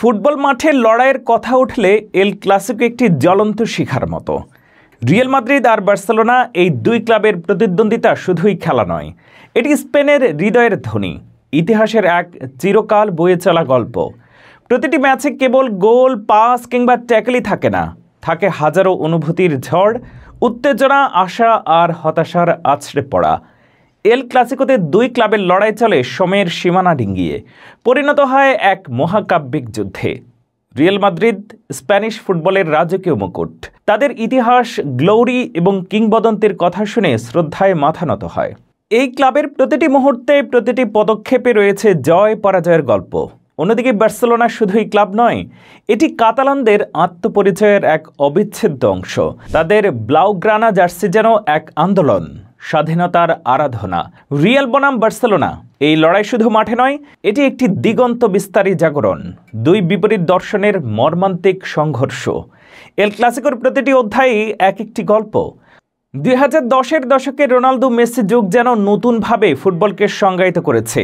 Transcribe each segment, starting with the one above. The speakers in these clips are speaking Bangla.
ফুটবল মাঠে লড়াইয়ের কথা উঠলে এল ক্লাসিকো একটি জ্বলন্ত শিখার মতো। রিয়াল মাদ্রিদ আর বার্সেলোনা এই দুই ক্লাবের প্রতিদ্বন্দ্বিতা শুধুই খেলা নয়, এটি স্পেনের হৃদয়ের ধ্বনি, ইতিহাসের এক চিরকাল বয়ে চলা গল্প। প্রতিটি ম্যাচে কেবল গোল, পাস কিংবা ট্যাকলই থাকে না, থাকে হাজারো অনুভূতির ঝড়, উত্তেজনা, আশা আর হতাশার আছড়ে পড়া। এল ক্লাসিকোতে দুই ক্লাবের লড়াই চলে সময়ের সীমানা ডিঙ্গিয়ে, পরিণত হয় এক মহাকাব্যিক যুদ্ধে। রিয়াল মাদ্রিদ স্প্যানিশ ফুটবলের রাজকীয় মুকুট, তাদের ইতিহাস, গ্লোরি এবং কিংবদন্তির কথা শুনে শ্রদ্ধায় মাথা নত হয়। এই ক্লাবের প্রতিটি মুহূর্তে, প্রতিটি পদক্ষেপে রয়েছে জয় পরাজয়ের গল্প। অন্যদিকে বার্সেলোনা শুধুই ক্লাব নয়, এটি কাতালানদের আত্মপরিচয়ের এক অবিচ্ছেদ্য অংশ। তাদের ব্লাউগ্রানা জার্সি যেন এক আন্দোলন, স্বাধীনতার আরাধনা। রিয়াল বনাম বার্সেলোনা, এই লড়াই শুধু মাঠে নয়, এটি একটি দিগন্ত বিস্তারী জাগরণ, দুই বিপরীত দর্শনের মর্মান্তিক সংঘর্ষ। এল ক্লাসিকোর প্রতিটি অধ্যায়ই এক একটি গল্প। 2010-এর দশকে রোনালদো মেসি যুগ যেন নতুনভাবে ফুটবলকে সংজ্ঞায়িত করেছে।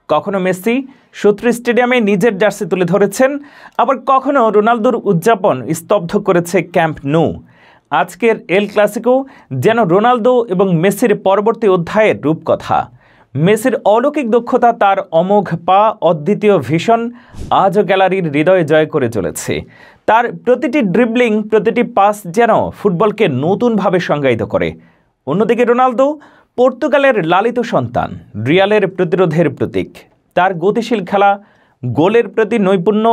কখনো মেসি শত্রু স্টেডিয়ামে নিজের জার্সি তুলে ধরেছেন, আবার কখনো রোনালদোর উদযাপন স্তব্ধ করেছে ক্যাম্প ন্যু। আজকের এল ক্লাসিকো যেন রোনালদো এবং মেসির পরবর্তী অধ্যায়ের রূপকথা। মেসির অলৌকিক দক্ষতা, তার অমোঘ পা, অদ্বিতীয় ভিশন আজও গ্যালারির হৃদয় জয় করে চলেছে। তার প্রতিটি ড্রিবলিং, প্রতিটি পাস যেন ফুটবলকে নতুনভাবে সংজ্ঞায়িত করে। অন্যদিকে রোনালদো পর্তুগালের লালিত সন্তান, রিয়ালের প্রতিরোধের প্রতীক। তার গতিশীল খেলা, গোলের প্রতি নৈপুণ্য,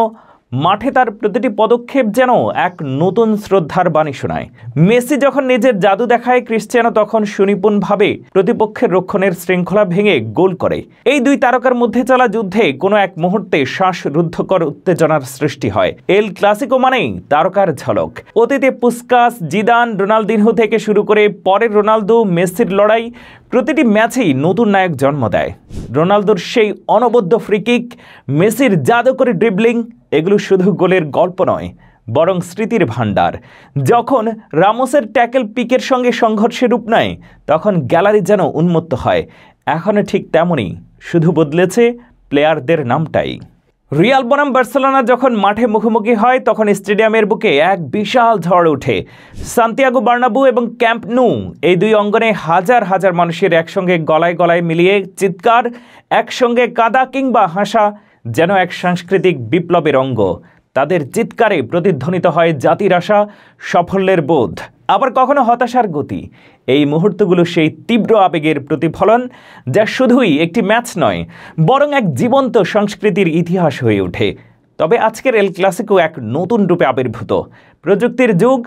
মাঠে তার প্রতিটি পদক্ষেপ যেন এক নতুন শ্রদ্ধার বাণী শোনায়। মেসি যখন নিজের জাদু দেখায়, ক্রিশ্চিয়ানো তখন সুনিপুণভাবে প্রতিপক্ষের রক্ষণের শৃঙ্খলা ভেঙে গোল করে। এই দুই তারকার মধ্যে চলা যুদ্ধে কোনো এক মুহূর্তে শ্বাসরুদ্ধকর উত্তেজনার সৃষ্টি হয়। এল ক্লাসিকো মানেই তারকার ঝলক। অতীতে পুস্কাস, জিদান, রোনালদিনহো থেকে শুরু করে পরের রোনালদো, মেসির লড়াই প্রতিটি ম্যাচেই নতুন নায়ক জন্ম দেয়। রোনালদোর সেই অনবদ্য ফ্রিকিক, মেসির জাদুকরী ড্রিবলিং, এগুলো শুধু গোলের গল্প নয়, বরং স্মৃতির ভাণ্ডার। যখন রামোসের ট্যাকেল পিকের সঙ্গে সংঘর্ষে রূপ নেয়, তখন গ্যালারি যেন উন্মত্ত হয়। এখনও ঠিক তেমনই, শুধু বদলেছে প্লেয়ারদের নামটাই। রিয়াল বনাম বার্সেলোনা যখন মাঠে মুখোমুখি হয়, তখন স্টেডিয়ামের বুকে এক বিশাল ঝড় ওঠে। সান্তিয়াগো বার্নাব্যু এবং ক্যাম্প ন্যু, এই দুই অঙ্গনে হাজার হাজার মানুষের একসঙ্গে গলায় গলায় মিলিয়ে চিৎকার, একসঙ্গে কাঁদা কিংবা হাসা যেন এক সাংস্কৃতিক বিপ্লবের অঙ্গ। তাদের চিৎকারে প্রতিধ্বনিত হয় জাতির আশা, সাফল্যের বোধ, আবার কখনো হতাশার গতি। এই মুহূর্তগুলো সেই তীব্র আবেগের প্রতিফলন, যা শুধুই একটি ম্যাচ নয়, বরং এক জীবন্ত সংস্কৃতির ইতিহাস হয়ে ওঠে। তবে আজকের এল ক্লাসিকো এক নতুন রূপে আবির্ভূত। প্রযুক্তির যুগ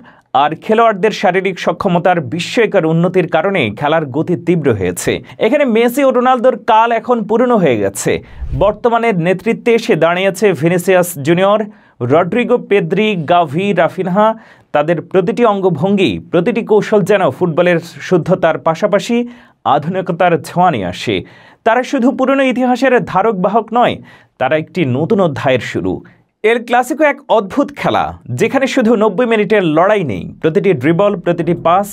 আর খেলোয়াড়দের শারীরিক সক্ষমতার বিস্ময়কর উন্নতির কারণে খেলার গতি তীব্র হয়েছে। এখানে মেসি ও রোনালদোর কাল এখন পুরনো হয়ে গেছে। বর্তমানের নেতৃত্বে এসে দাঁড়িয়েছে ভিনিসিয়াস জুনিয়র, রড্রিগো, পেদ্রি, গাভি, রাফিনহা। তাদের প্রতিটি অঙ্গভঙ্গি, প্রতিটি কৌশল যেন ফুটবলের শুদ্ধতার পাশাপাশি আধুনিকতার ছোঁয়া নিয়ে আসে। তারা শুধু পুরনো ইতিহাসের ধারক বাহক নয়, তারা একটি নতুন অধ্যায়ের শুরু। এল ক্লাসিকো এক অদ্ভুত খেলা, যেখানে শুধু 90 মিনিটের লড়াই নেই। প্রতিটি ড্রিবল, প্রতিটি পাস,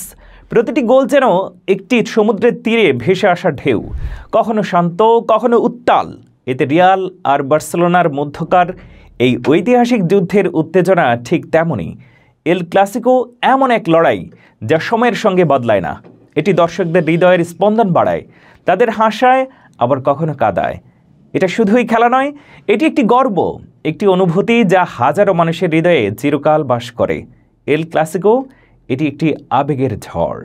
প্রতিটি গোল যেন একটি সমুদ্রের তীরে ভেসে আসা ঢেউ, কখনো শান্ত, কখনো উত্তাল। এতে রিয়াল আর বার্সেলোনার মধ্যকার এই ঐতিহাসিক যুদ্ধের উত্তেজনা ঠিক তেমনই। এল ক্লাসিকো এমন এক লড়াই যা সময়ের সঙ্গে বদলায় না। এটি দর্শকদের হৃদয়ের স্পন্দন বাড়ায়, তাদের হাসায়, আবার কখনো কাঁদায়। এটা শুধুই খেলা নয়, এটি একটি গর্ব, একটি অনুভূতি যা হাজারো মানুষের হৃদয়ে চিরকাল বাস করে। এল ক্লাসিকো, এটি একটি আবেগের ঝড়।